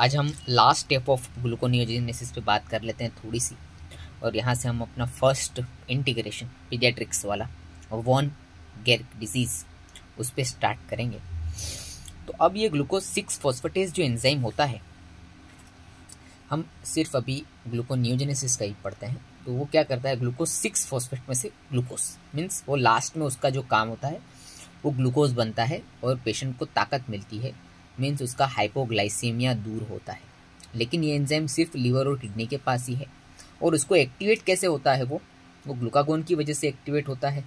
आज हम last step of gluconeogenesis पे बात कर लेते हैं थोड़ी सी, और यहाँ से हम अपना फर्स्ट इंटीग्रेशन पीडियाट्रिक्स वाला वॉन गेरिक डिजीज़ उस पर स्टार्ट करेंगे। तो अब ये ग्लूकोज 6 फॉस्फेटेज जो एंजाइम होता है, हम सिर्फ अभी ग्लूकोनियोजेनेसिस का ही पढ़ते हैं। तो वो क्या करता है, ग्लूकोज 6 फॉस्फेट में से ग्लूकोज मीन्स वो लास्ट में उसका जो काम होता है वो ग्लूकोज बनता है और पेशेंट को ताकत मिलती है, मीन्स उसका हाइपोग्लाइसीमिया दूर होता है। लेकिन ये एंजाइम सिर्फ लीवर और किडनी के पास ही है, और उसको एक्टिवेट कैसे होता है, वो ग्लूकागोन की वजह से एक्टिवेट होता है।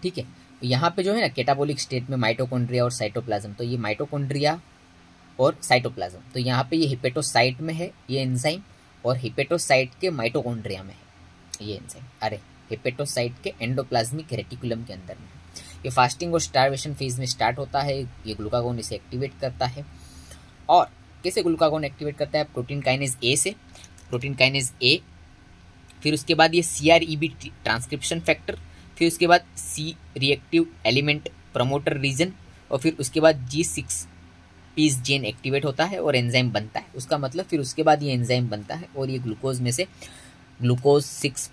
ठीक है, यहाँ पे जो है ना कैटाबोलिक स्टेट में माइटोकॉन्ड्रिया और साइटोप्लाज्म, तो ये माइटोकॉन्ड्रिया और साइटोप्लाज्म, तो यहाँ पे ये हिपेटोसाइट में है ये एंजाइम, और हिपेटोसाइट के माइटोकॉन्ड्रिया में है ये एंजाइम, अरे हिपेटोसाइट के एंडोप्लाज्मिक रेटिकुलम के अंदर में। ये फास्टिंग और स्टार्वेशन फेज में स्टार्ट होता है, ये ग्लूकागोन इसे एक्टिवेट करता है। और कैसे ग्लूकागोन एक्टिवेट करता है, प्रोटीन काइनेज ए से, प्रोटीन काइनेज ए, फिर उसके बाद ये CREB ट्रांसक्रिप्शन फैक्टर, फिर उसके बाद C reactive element promoter region, और फिर उसके बाद G6 पीस जेन एक्टिवेट होता है और एंजाइम बनता है। उसका मतलब फिर उसके बाद ये एंजाइम बनता है और ये ग्लूकोज में से ग्लूकोज 6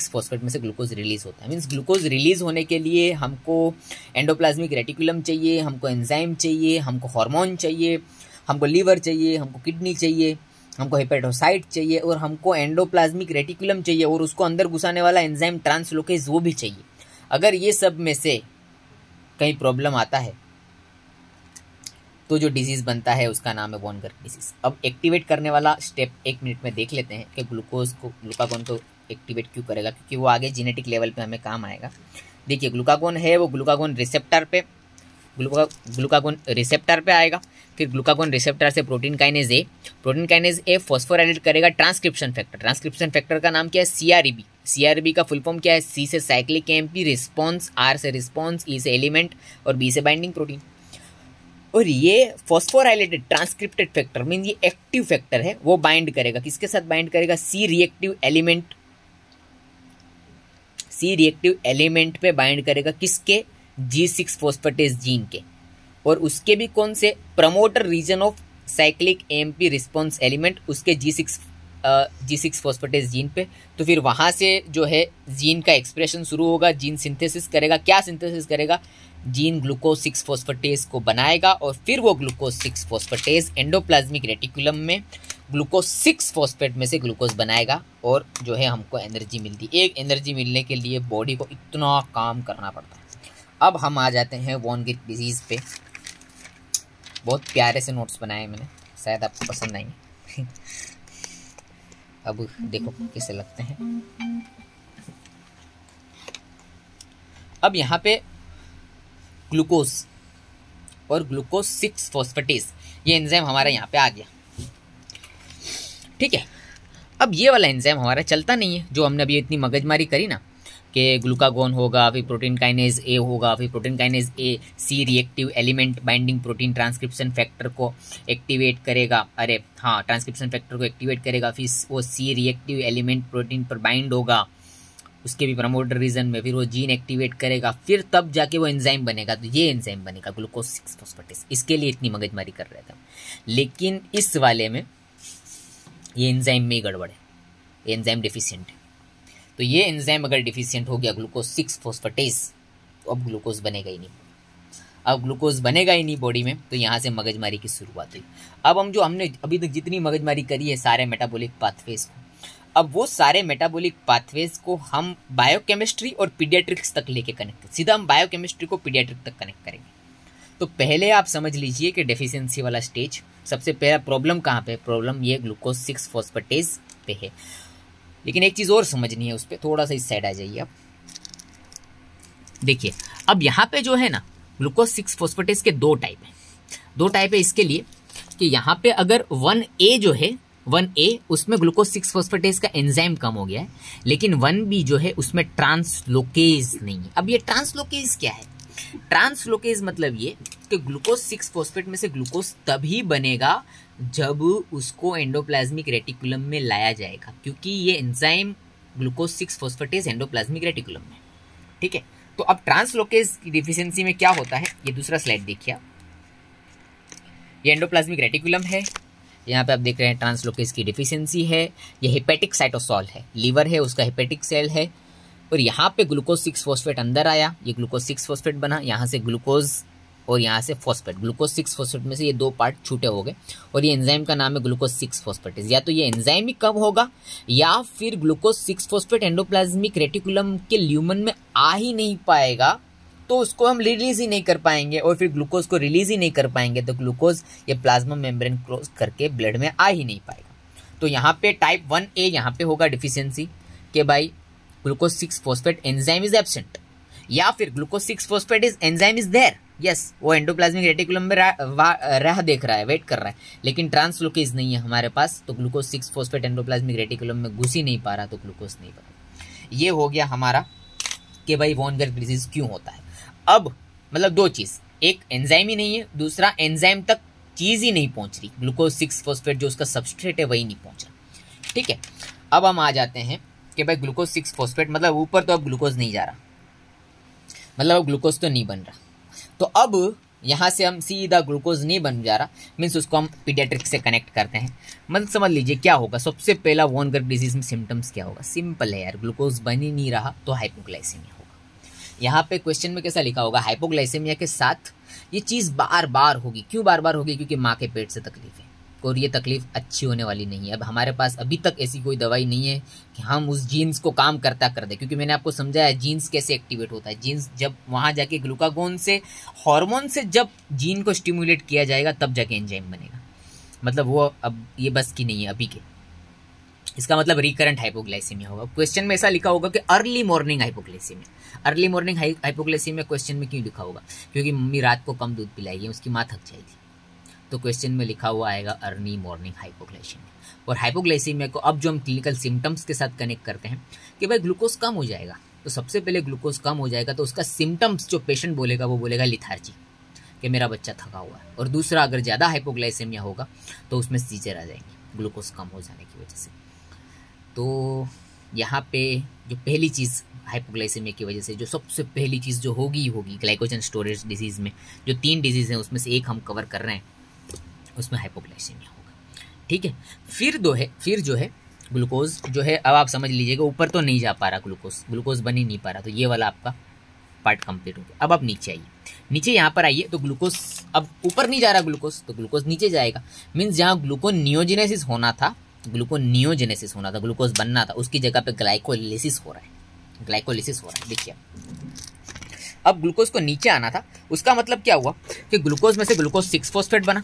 फॉस्फेट में से ग्लूकोज रिलीज होता है। मीन्स ग्लूकोज रिलीज होने के लिए हमको एंडोप्लाज्मिक रेटिकुलम चाहिए, हमको एंजाइम चाहिए, हमको हार्मोन चाहिए, हमको लीवर चाहिए, हमको किडनी चाहिए, हमको हेपेटोसाइट चाहिए, और हमको एंडोप्लाज्मिक रेटिकुलम चाहिए, और उसको अंदर घुसाने वाला एंजाइम ट्रांसलोकेज वो भी चाहिए। अगर ये सब में से कहीं प्रॉब्लम आता है तो जो डिजीज बनता है उसका नाम है वॉन गेरिक डिजीज। अब एक्टिवेट करने वाला स्टेप 1 मिनट में देख लेते हैं कि ग्लूकागोन को एक्टिवेट क्यों करेगा, क्योंकि वो आगे जेनेटिक लेवल पे हमें काम आएगा। देखिए ग्लूकागोन है वो ग्लूकागोन रिसेप्टर पे आएगा, फिर ग्लूकागोन रिसेप्टर से प्रोटीन काइनेज ए फॉस्फोराइलेट करेगा ट्रांसक्रिप्शन फैक्टर का नाम क्या है, CREB का फुल फॉर्म क्या है, C से साइक्लिक AMP रिस्पॉन्स, R से रिस्पॉन्स, E से एलिमेंट और B से बाइंडिंग प्रोटीन। और ये फॉस्फोराइलेटेड ट्रांसक्रिप्टेड फैक्टर मीन ये एक्टिव फैक्टर है, वो बाइंड करेगा, किसके साथ बाइंड करेगा, सी रिएक्टिव एलिमेंट पे बाइंड करेगा, किसके, G6 फॉस्फेटेज जीन के, और उसके भी कौन से, promoter region of cyclic AMP response element, उसके G6 फॉस्फेटेज जीन पे। तो फिर वहां से जो है जीन का एक्सप्रेशन शुरू होगा, जीन सिंथेसिस करेगा, क्या सिंथेसिस करेगा, जीन ग्लूकोज 6 फॉस्फेटेज को बनाएगा, और फिर वो ग्लूकोज 6 फॉस्फेटेज एंडोप्लाज्मिक रेटिकुलम में ग्लूकोज 6 फॉस्फेट में से ग्लूकोज बनाएगा, और जो है हमको एनर्जी मिलती है। एक एनर्जी मिलने के लिए बॉडी को इतना काम करना पड़ता है। अब हम आ जाते हैं वॉन गेरिक डिजीज़ पे। बहुत प्यारे से नोट्स बनाए मैंने, शायद आपको पसंद आएंगे। अब देखो कैसे लगते हैं। अब यहाँ पे ग्लूकोज और ग्लूकोज 6 फॉस्फेटेज ये एंजाइम हमारा यहाँ पे आ गया। ठीक है, अब ये वाला एंजाइम हमारा चलता नहीं है, जो हमने अभी इतनी मगजमारी करी ना कि ग्लूकागोन होगा, फिर प्रोटीन काइनेज ए होगा, फिर protein kinase A C reactive element binding protein transcription factor को एक्टिवेट करेगा, ट्रांसक्रिप्शन फैक्टर को एक्टिवेट करेगा, फिर वो सी रिएक्टिव एलिमेंट प्रोटीन पर बाइंड होगा, उसके भी प्रमोटर रीजन में, फिर वो जीन एक्टिवेट करेगा, फिर तब जाके वो एंजाइम बनेगा। तो ये एंजाइम बनेगा ग्लूकोज 6 फॉस्फेटेज। इसके लिए इतनी मगजमारी कर रहे थे, लेकिन इस वाले में ये एंजाइम में ही गड़बड़ है, एंजाइम डिफिशियंट है। तो ये एंजाइम अगर डिफिशियंट हो गया ग्लूकोज 6 फॉस्फेटेज, तो अब ग्लूकोज बनेगा ही नहीं। अब ग्लूकोज बनेगा ही नहीं बॉडी में, तो यहाँ से मगजमारी की शुरुआत हुई। अब हमने अभी तक जितनी मगजमारी करी है सारे मेटाबॉलिक पाथवेज को, अब वो सारे मेटाबॉलिक पाथवेज को हम बायोकेमिस्ट्री और पीडियाट्रिक्स तक लेके कनेक्ट, सीधा हम बायोकेमिस्ट्री को पीडियाट्रिक तक कनेक्ट करेंगे। तो पहले आप समझ लीजिए कि डेफिशिएंसी वाला स्टेज, सबसे पहला प्रॉब्लम कहाँ पे, प्रॉब्लम ये ग्लूकोज 6 फॉस्फेटेज पे है। लेकिन एक चीज़ और समझनी है, उस पर थोड़ा सा इस साइड आ जाइए आप। देखिए अब यहाँ पे जो है ना ग्लूकोज 6 फॉस्फेटेज के दो टाइप है इसके लिए कि यहाँ पे अगर 1A जो है 1A उसमें ग्लूकोज 6 फॉस्फेटेज का एंजाइम कम हो गया है, लेकिन 1B जो है उसमें ट्रांसलोकेज नहीं है। अब ये ट्रांसलोकेज क्या है, ट्रांसलोकेज मतलब ये कि ग्लूकोज 6 फॉस्फेट में से ग्लूकोज तभी बनेगा जब उसको एंडोप्लाज्मिक रेटिकुलम में लाया जाएगा, क्योंकि ये enzyme glucose 6 phosphatase endoplasmic reticulum में। ठीक है, तो अब ट्रांसलोकेज की डिफिशियंसी में क्या होता है, ये दूसरा स्लाइड देखिए। ये एंडोप्लाज्मिक रेटिकुलम है, यहाँ पे आप देख रहे हैं ट्रांसलोकेज की डिफिशियंसी है, ये हेपेटिक साइटोसॉल है, लीवर है उसका हेपेटिक सेल है, और यहाँ पे ग्लूकोज 6 फॉस्फेट अंदर आया, ये ग्लूकोज 6 फॉस्फेट बना, यहाँ से ग्लूकोज और यहाँ से फॉस्फेट, ग्लूकोज 6 फॉस्फेट में से ये 2 पार्ट छूटे हो गए, और ये एंजाइम का नाम है ग्लूकोज 6 फॉस्फेटेज। या तो ये एंजाइम ही कम होगा या फिर ग्लूकोज 6 फॉस्फेट एंडोप्लाज्मिक रेटिकुलम के ल्यूमन में आ ही नहीं पाएगा, तो उसको हम रिलीज ही नहीं कर पाएंगे, और फिर ग्लूकोज को रिलीज ही नहीं कर पाएंगे तो ग्लूकोज ये प्लाज्मा मेम्ब्रेन क्रॉस करके ब्लड में आ ही नहीं पाएगा। तो यहाँ पे टाइप 1A यहाँ पे होगा डिफिशियंसी कि भाई glucose 6 phosphate enzyme is absent, या फिर glucose 6 phosphate is enzyme is there, yes वो एंडोप्लाज्मिक रेटिकुलम में राह देख रहा है, वेट कर रहा है, लेकिन ट्रांसलोकेज नहीं है हमारे पास, तो ग्लूकोज 6 फॉस्फेट एंडोप्लाज्मिक रेटिकुलम में घुस ही नहीं पा रहा, तो ग्लूकोज नहीं बनेगा। ये हो गया हमारा कि भाई वॉन गेरिक डिजीज क्यों होता है। अब मतलब 2 चीज, एक एंजाइम ही नहीं है, दूसरा एंजाइम तक चीज ही नहीं पहुंच रही, ग्लूकोज 6 फॉस्फेट जो उसका सबस्ट्रेट है वही नहीं पहुंच रहा। ठीक है, अब हम आ जाते हैं कि भाई ग्लूकोज 6 फॉस्फेट मतलब ऊपर तो अब ग्लूकोज नहीं जा रहा, मतलब अब ग्लूकोज तो नहीं बन रहा, तो अब यहाँ से हम सीधा ग्लूकोज नहीं बन जा रहा, मीन्स उसको हम पीडियाट्रिक से कनेक्ट करते हैं। मतलब समझ लीजिए क्या होगा, सबसे पहला वॉन गेरिक डिजीज में सिम्टम्स क्या होगा, सिंपल है यार, ग्लूकोज बन ही नहीं रहा तो हाइपोग्लाइसेमिया होगा। यहाँ पे क्वेश्चन में कैसा लिखा होगा, हाइपोग्लाइसेमिया के साथ ये चीज़ बार बार होगी। क्यों बार बार होगी, क्योंकि माँ के पेट से तकलीफ है, और ये तकलीफ अच्छी होने वाली नहीं है। अब हमारे पास अभी तक ऐसी कोई दवाई नहीं है कि हम उस जीन्स को काम करता कर दे, क्योंकि मैंने आपको समझाया जीन्स कैसे एक्टिवेट होता है। जीन्स जब वहाँ जाके ग्लूकागोन से, हार्मोन से जब जीन को स्टिमुलेट किया जाएगा तब जाके एंजाइम बनेगा, मतलब वो अब ये बस की नहीं है अभी के। इसका मतलब रिकरेंट हाइपोग्लाइसेमिया होगा। क्वेश्चन में ऐसा लिखा होगा कि early morning hypoglycaemia. Early morning hypoglycaemia question में क्यों लिखा होगा, क्योंकि मम्मी रात को कम दूध पिलाएगी, उसकी माँ थक जाएगी, तो क्वेश्चन में लिखा हुआ आएगा अर्ली मॉर्निंग हाइपोग्लाइसेमिया। और हाइपोग्लाइसेमिया को अब जो हम क्लिनिकल सिम्टम्स के साथ कनेक्ट करते हैं कि भाई ग्लूकोज कम हो जाएगा, तो सबसे पहले ग्लूकोज कम हो जाएगा तो उसका सिम्टम्स जो पेशेंट बोलेगा वो बोलेगा लिथार्जी, कि मेरा बच्चा थका हुआ है। और दूसरा, अगर ज़्यादा हाइपोग्लाइसेमिया होगा तो उसमें सीजर आ जाएंगे ग्लूकोज कम हो जाने की वजह से। तो यहाँ पे जो पहली चीज़ हाइपोग्लाइसेमिया की वजह से, जो सबसे पहली चीज़ जो होगी ग्लाइकोजन स्टोरेज डिजीज़ में जो 3 डिजीज़ हैं उसमें से एक हम कवर कर रहे हैं, उसमें हाइपोग्लाइसेमिया होगा। ठीक है, फिर जो है ग्लूकोज जो है, अब आप समझ लीजिएगा ऊपर तो नहीं जा पा रहा, ग्लूकोज बन ही नहीं पा रहा, तो ये वाला आपका पार्ट कंप्लीट हो गया। अब आप नीचे आइए, नीचे यहाँ पर आइए, तो ग्लूकोज अब ऊपर नहीं जा रहा ग्लूकोज, तो ग्लूकोज नीचे जाएगा। मीन्स जहाँ ग्लूकोनियोजेनेसिस होना था, ग्लूकोज बनना था, उसकी जगह पे ग्लाइकोलिसिस हो रहा है। देखिए अब ग्लूकोज को नीचे आना था, उसका मतलब क्या हुआ कि ग्लूकोज में से ग्लूकोज 6 फॉस्फेट बना,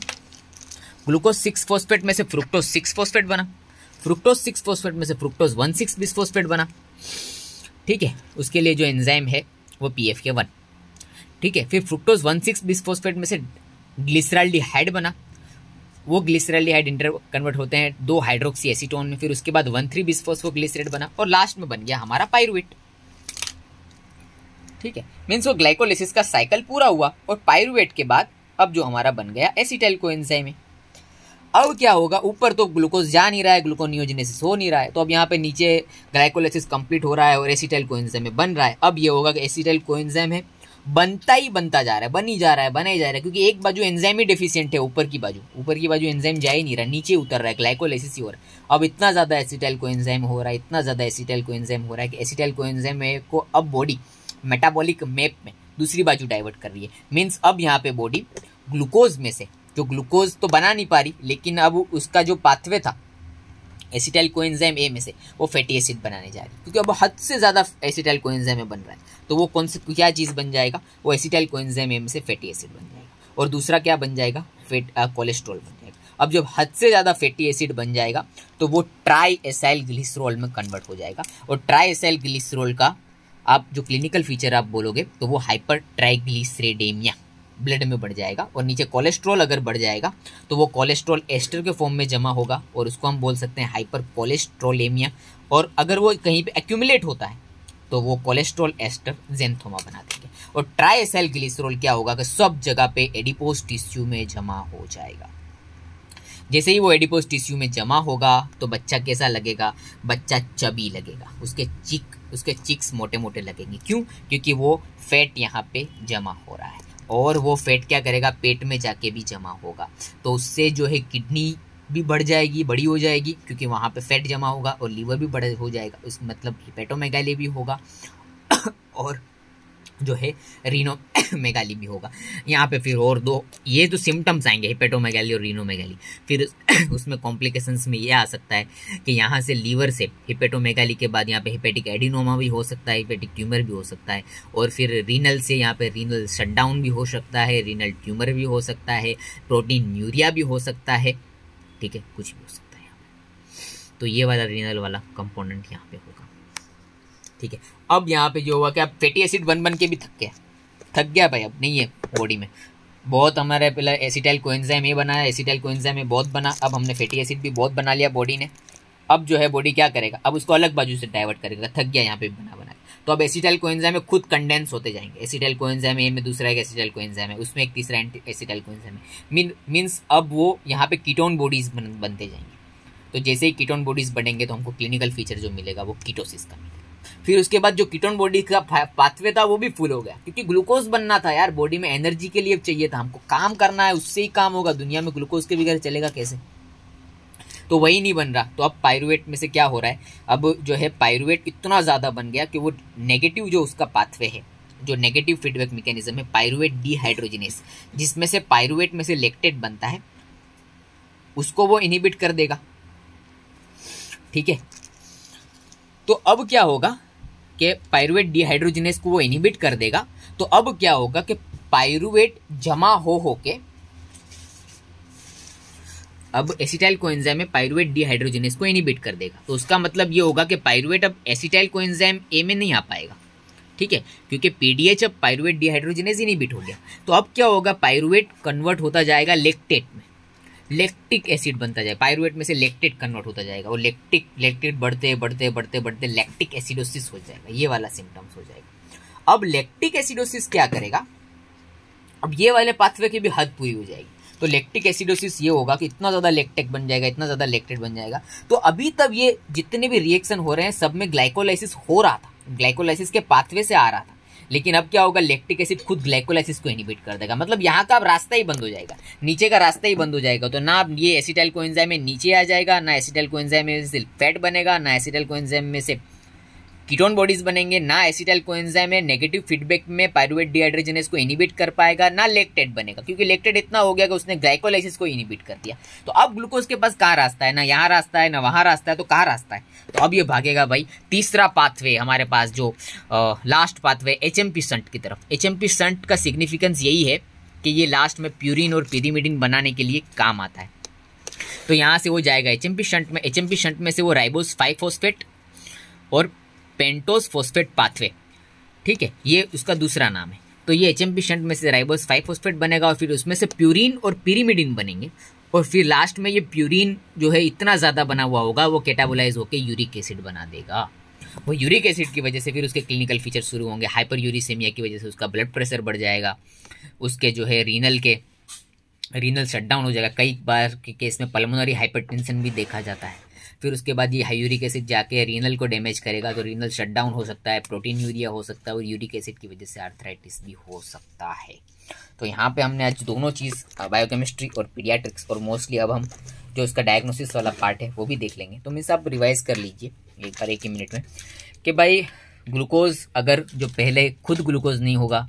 ग्लूकोज 6 फॉस्फेट में से फ्रुक्टोज 6 फॉस्फेट बना, फ्रुक्टोज 6 फॉस्फेट में से फ्रुक्टोज 1,6 बिस फॉस्फेट बना। ठीक है, उसके लिए जो एंजाइम है वो PFK1। ठीक है, फिर फ्रुक्टोज 1,6 बिस फॉस्फेट में से ग्लिसरॉल्डिहाइड बना, वो ग्लिसरॉल्डिहाइड इंटर कन्वर्ट होते हैं 2 हाइड्रोक्सी एसीटोन में, फिर उसके बाद 1,3 बिसफॉस्फोग्लिसरेट बना, और लास्ट में बन गया हमारा पाइरुवेट। ठीक है, मीन्स वो ग्लाइकोलिसिस का साइकिल पूरा हुआ, और पाइरुवेट के बाद अब जो हमारा बन गया एसिटाइल कोएंजाइम है। अब क्या होगा, ऊपर तो ग्लूकोज जा नहीं रहा है, ग्लूकोनियोजेनेसिस हो नहीं रहा है, तो अब यहाँ पे नीचे ग्लाइकोलिसिस कंप्लीट हो रहा है और एसिटाइल कोएंजाइम बन रहा है। अब ये होगा कि एसिटाइल कोएंजाइम है बनता ही बनता जा रहा है, बना ही जा रहा है, क्योंकि एक बाजू एंजाइम ही डेफिशिएंट है, ऊपर की बाजू एंजाइम जा ही नहीं रहा, नीचे उतर रहा है, ग्लाइकोलाइसिस ही हो रहा है। अब इतना ज़्यादा एसिटाइल कोएंजाइम हो रहा है, कि एसिटाइल कोएंजाइम को अब बॉडी मेटाबॉलिक मैप में दूसरी बाजू डाइवर्ट कर रही है। मीन्स अब यहाँ पे बॉडी ग्लूकोज में से, जो ग्लूकोज तो बना नहीं पा रही, लेकिन अब उसका जो पाथवे था एसिटाइल कोएंजाइम ए में से वो फैटी एसिड बनाने जा रही है, क्योंकि अब हद से ज़्यादा एसिटाइल कोएंजाइम बन रहा है, तो वो कौन सी क्या चीज़ बन जाएगा, वो एसिटाइल कोएंजाइम ए में से फैटी एसिड बन जाएगा, और दूसरा क्या बन जाएगा, कोलेस्ट्रॉल बन जाएगा। अब जब हद से ज़्यादा फैटी एसिड बन जाएगा तो वो ट्राई एसाइल ग्लिसरॉल में कन्वर्ट हो जाएगा, और ट्राई एसाइल ग्लिसरॉल का आप जो क्लिनिकल फीचर आप बोलोगे तो वो हाइपर ट्राइग्लिसरेडेमिया ब्लड में बढ़ जाएगा, और नीचे कोलेस्ट्रॉल अगर बढ़ जाएगा तो वो कोलेस्ट्रॉल एस्टर के फॉर्म में जमा होगा, और उसको हम बोल सकते हैं हाइपर कोलेस्ट्रोलेमिया। और अगर वो कहीं पे एक्यूमुलेट होता है तो वो कोलेस्ट्रॉल एस्टर ज़ेंथोमा बना देंगे। और ट्राइएसाइल ग्लिसरॉल क्या होगा कि सब जगह पे एडिपोज टिश्यू में जमा हो जाएगा। जैसे ही वो एडिपोज टिश्यू में जमा होगा तो बच्चा कैसा लगेगा, बच्चा चबी लगेगा, उसके चिक्स मोटे मोटे लगेंगे। क्यों? क्योंकि वो फैट यहाँ पे जमा हो रहा है। और वो फैट क्या करेगा, पेट में जाके भी जमा होगा, तो उससे जो है किडनी भी बढ़ जाएगी, बड़ी हो जाएगी, क्योंकि वहाँ पे फैट जमा होगा, और लीवर भी बड़ा हो जाएगा, उस मतलब हिपेटोमेगाली भी होगा और जो है रीनोमेगाली भी होगा। यहाँ पे फिर और दो ये तो सिम्टम्स आएंगे, हिपेटोमेगाली और रीनोमेगाली। फिर उसमें कॉम्प्लिकेशंस में ये आ सकता है कि यहाँ से लीवर से हिपेटोमेगाली के बाद यहाँ पे हिपेटिक एडिनोमा भी हो सकता है, हिपेटिक ट्यूमर भी हो सकता है, और फिर रीनल से यहाँ पे रीनल शटडाउन भी हो सकता है, रीनल ट्यूमर भी हो सकता है, प्रोटीन यूरिया भी हो सकता है, ठीक है, कुछ भी हो सकता है यहाँ पे। तो ये वाला रीनल वाला कंपोनेंट यहाँ पे होगा, ठीक है। अब यहाँ पे जो हुआ कि अब फैटी एसिड बन के भी थक गया भाई, अब नहीं है बॉडी में, बहुत हमारे पहले एसिटाइल कोएंजाइम ये बनाया, एसिटाइल कोएंजाइम ये बहुत बना, अब हमने फैटी एसिड भी बहुत बना लिया बॉडी ने। अब जो है बॉडी क्या करेगा, अब उसको अलग बाजू से डाइवर्ट करेगा, थक गया यहाँ पे बना, तो अब एसिटाइल कोएंजाइम में खुद कंडेंस होते जाएंगे। एसिटाइल कोएंजाइम ए में दूसरा एक एसिटाइल कोएंजाइम है, उसमें एक तीसरा एसिटाइल कोएंजाइम है, मीन्स अब वो यहाँ पे कीटोन बॉडीज बनते जाएंगे। तो जैसे ही कीटोन बॉडीज बनेंगे तो हमको क्लिनिकल फीचर जो मिलेगा वो कीटोसिस का मिलेगा। फिर उसके बाद जो कीटोन बॉडी का पाथवे था वो भी फुल हो गया, क्योंकि ग्लूकोज बनना था यार, बॉडी में एनर्जी के लिए चाहिए था, हमको काम करना है, उससे ही काम होगा, दुनिया में ग्लूकोज के बगैर चलेगा कैसे, तो वही नहीं बन रहा। तो अब पायरुवेट में से क्या हो रहा है, अब जो है पायरुवेट इतना ज़्यादा बन गया कि वो नेगेटिव जो उसका पाथवे है, जो नेगेटिव फीडबैक मैकेनिज्म है पायरुवेट डीहाइड्रोजिनेस, जिसमें से पायरुवेट में से लैक्टेट बनता है, उसको वो इनहिबिट कर देगा, ठीक है। तो अब क्या होगा कि पायरुवेट डीहाइड्रोजिनेस को वो इनहिबिट कर देगा, तो अब क्या होगा कि पायरुवेट जमा हो के अब एसिटाइल कोएंजाइम में पायरुवेट डीहाइड्रोजिनेस को इनहिबिट कर देगा। तो उसका मतलब ये होगा कि पायरुवेट अब एसिटाइल कोएंजाइम ए में नहीं आ पाएगा, ठीक है, क्योंकि पीडीएच अब पायरुवेट डीहाइड्रोजिनेस इनहिबिट हो गया। तो अब क्या होगा, पायरुवेट कन्वर्ट होता जाएगा लैक्टेट में, लैक्टिक एसिड बनता जाएगा, पायरुवेट में से लैक्टेट कन्वर्ट होता जाएगा, और लैक्टेट बढ़ते लैक्टिक एसिडोसिस हो जाएगा, ये वाला सिम्टम्स हो जाएगा। अब लैक्टिक एसिडोसिस क्या करेगा, अब ये वाले पाथवे की भी हद पूरी हो जाएगी। तो लैक्टिक एसिडोसिस ये होगा कि इतना ज़्यादा लैक्टेट बन जाएगा, इतना ज़्यादा लैक्टेट बन जाएगा। तो अभी तक ये जितने भी रिएक्शन हो रहे हैं सब में ग्लाइकोलाइसिस हो रहा था, ग्लाइकोलाइसिस के पाथवे से आ रहा था, लेकिन अब क्या होगा, लैक्टिक एसिड खुद ग्लाइकोलाइसिस को इनहिबिट कर देगा, मतलब यहाँ का अब रास्ता ही बंद हो जाएगा, नीचे का रास्ता ही बंद हो जाएगा। तो ना ये एसिटाइल कोएंजाइम में नीचे आ जाएगा, ना एसिटाइल कोएंजाइम में से फैट बनेगा, ना एसिटाइल कोएंजाइम में से कीटोन बॉडीज बनेंगे, ना एसिटाइल कोएंजाइम में नेगेटिव फीडबैक में पायरुवेट डीहाइड्रोजिनेस को इनहिबिट कर पाएगा, ना लैक्टेट बनेगा, क्योंकि लैक्टेट इतना हो गया कि उसने ग्लाइकोलाइसिस को इनहिबिट कर दिया। तो अब ग्लूकोज के पास कहाँ रास्ता है, ना यहाँ रास्ता है ना वहाँ रास्ता है, तो कहाँ रास्ता है, तो अब ये भागेगा भाई तीसरा पाथवे हमारे पास, जो लास्ट पाथवे एचएमपी शंट की तरफ। एचएमपी शंट का सिग्निफिकेंस यही है कि ये लास्ट में प्यूरिन और पिरिमिडिन बनाने के लिए काम आता है। तो यहाँ से वो जाएगा एचएमपी शंट में, एचएमपी शंट में से वो राइबोस 5 फॉस्फेट और पेंटोस फॉस्फेट पाथवे, ठीक है, ये उसका दूसरा नाम है। तो ये एचएमपी शंट में से राइबोस 5 फॉस्फेट बनेगा, और फिर उसमें से प्यूरिन और पिरिमिडिन बनेंगे, और फिर लास्ट में ये प्यूरिन जो है इतना ज़्यादा बना हुआ होगा वो कैटाबोलाइज होकर यूरिक एसिड बना देगा। वो यूरिक एसिड की वजह से फिर उसके क्लिनिकल फीचर शुरू होंगे, हाइपर यूरिसेमिया की वजह से उसका ब्लड प्रेशर बढ़ जाएगा, उसके जो है रीनल शटडाउन हो जाएगा, कई बार के केस में पल्मोनरी हाइपरटेंशन भी देखा जाता है। फिर उसके बाद ये यूरिक एसिड जाके रीनल को डैमेज करेगा, तो रीनल शटडाउन हो सकता है, प्रोटीन यूरिया हो सकता है, और यूरिक एसिड की वजह से आर्थराइटिस भी हो सकता है। तो यहाँ पे हमने आज दोनों चीज़ बायोकेमिस्ट्री और पीडियाट्रिक्स, और मोस्टली अब हम जो इसका डायग्नोसिस वाला पार्ट है वो भी देख लेंगे। तो मीन्स आप रिवाइज कर लीजिए एक बार एक ही मिनट में कि भाई ग्लूकोज अगर जो पहले खुद ग्लूकोज नहीं होगा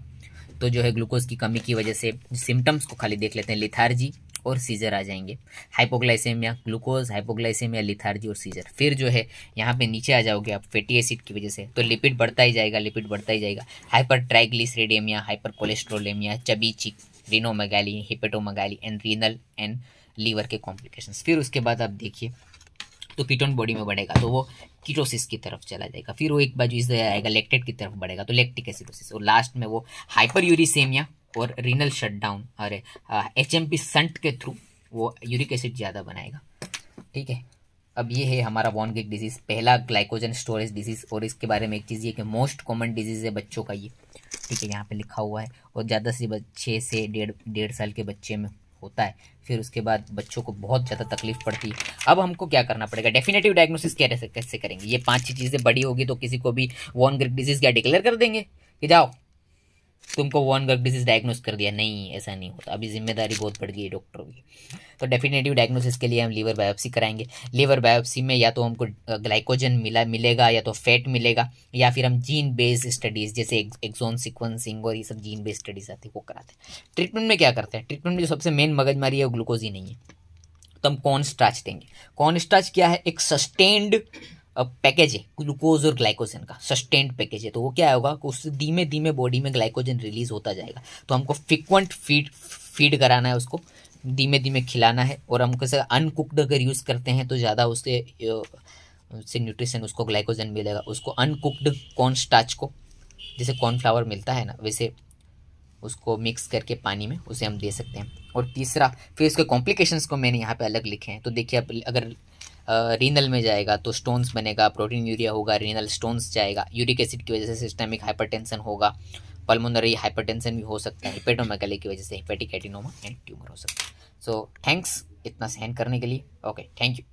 तो जो है ग्लूकोज की कमी की वजह से सिम्टम्स को खाली देख लेते हैं, लिथार्जी और सीजर आ जाएंगे, हाइपोग्लाइसेमिया, ग्लूकोज, हाइपोग्लाइसेमिया, लिथार्जी और सीजर। फिर जो है यहाँ पे नीचे आ जाओगे आप फैटी एसिड की वजह से, तो लिपिड बढ़ता ही जाएगा, लिपिड बढ़ता ही जाएगा, हाइपर ट्राइग्लिसरीडेमिया, हाइपर कोलेस्ट्रोलेमिया, चबी चिक, रीनोमेगाली, हिपेटोमेगाली एंड रीनल एंड लीवर के कॉम्प्लिकेशंस। फिर उसके बाद आप देखिए तो कीटोन बॉडी में बढ़ेगा तो वो कीटोसिस की तरफ चला जाएगा, फिर वो एक बाजू इसे आएगा लैक्टेट की तरफ बढ़ेगा तो लैक्टिक एसिडोसिस, और लास्ट में वो हाइपर यूरिसेमिया और रीनल शटडाउन और एचएमपी शंट के थ्रू वो यूरिक एसिड ज़्यादा बनाएगा। ठीक है, अब ये है हमारा वॉन गेक डिजीज़, पहला ग्लाइकोजन स्टोरेज डिजीज़। और इसके बारे में एक चीज़ ये कि मोस्ट कॉमन डिजीज़ है बच्चों का ये, ठीक है, यहाँ पे लिखा हुआ है, और ज़्यादा से 6 से 1.5 साल के बच्चे में होता है। फिर उसके बाद बच्चों को बहुत ज़्यादा तकलीफ पड़ती है। अब हमको क्या करना पड़ेगा, डेफिनेटिव डायग्नोसिस कैसे करेंगे, ये 5 चीज़ें बड़ी होगी तो किसी को भी वॉन गेक डिजीज़ क्या डिक्लेयर कर देंगे कि जाओ तुमको वॉन गर्ग डिजीज डायग्नोस कर दिया, नहीं ऐसा नहीं होता, अभी जिम्मेदारी बहुत बढ़ गई है डॉक्टरों की। तो डेफिनेटिव डायग्नोसिस के लिए हम लीवर बायोप्सी कराएंगे। लीवर बायोप्सी में या तो हमको ग्लाइकोजन मिलेगा या तो फैट मिलेगा, या फिर हम जीन बेस्ड स्टडीज जैसे एक्सोन सीक्वेंसिंग और ये सब जीन बेस्ड स्टडीज आती है वो कराते हैं। ट्रीटमेंट में क्या करते हैं, ट्रीटमेंट में जो सबसे मेन मगजमारी है वो ग्लूकोज ही नहीं है, तो हम कॉर्न स्टार्च देंगे। कॉर्न स्टार्च क्या है, एक सस्टेन्ड पैकेज है ग्लूकोज और ग्लाइकोजन का, सस्टेन्ड पैकेज है। तो वो क्या होगा कि उससे धीमे धीमे बॉडी में ग्लाइकोजन रिलीज होता जाएगा। तो हमको फ्रिक्वेंट फीड कराना है, उसको धीमे धीमे खिलाना है। और हम कैसे अनकुक्ड अगर यूज़ करते हैं तो ज़्यादा उससे न्यूट्रिशन उसको ग्लाइकोजन मिलेगा। उसको अनकुक्ड कॉर्न स्टार्च को, जैसे कॉर्नफ्लावर मिलता है ना, वैसे उसको मिक्स करके पानी में उसे हम दे सकते हैं। और तीसरा फिर उसके कॉम्प्लिकेशंस को मैंने यहाँ पे अलग लिखे हैं। तो देखिए, अगर रीनल में जाएगा तो स्टोन्स बनेगा, प्रोटीन यूरिया होगा, रीनल स्टोन्स जाएगा, यूरिक एसिड की वजह से सिस्टेमिक हाइपरटेंशन होगा, पल्मोनरी हाइपरटेंशन भी हो सकता है, हिपेटोमेगाली की वजह से हेपेटिक एडिनोमा एंड ट्यूमर हो सकता है। सो थैंक्स इतना सहन करने के लिए। Okay, thank you.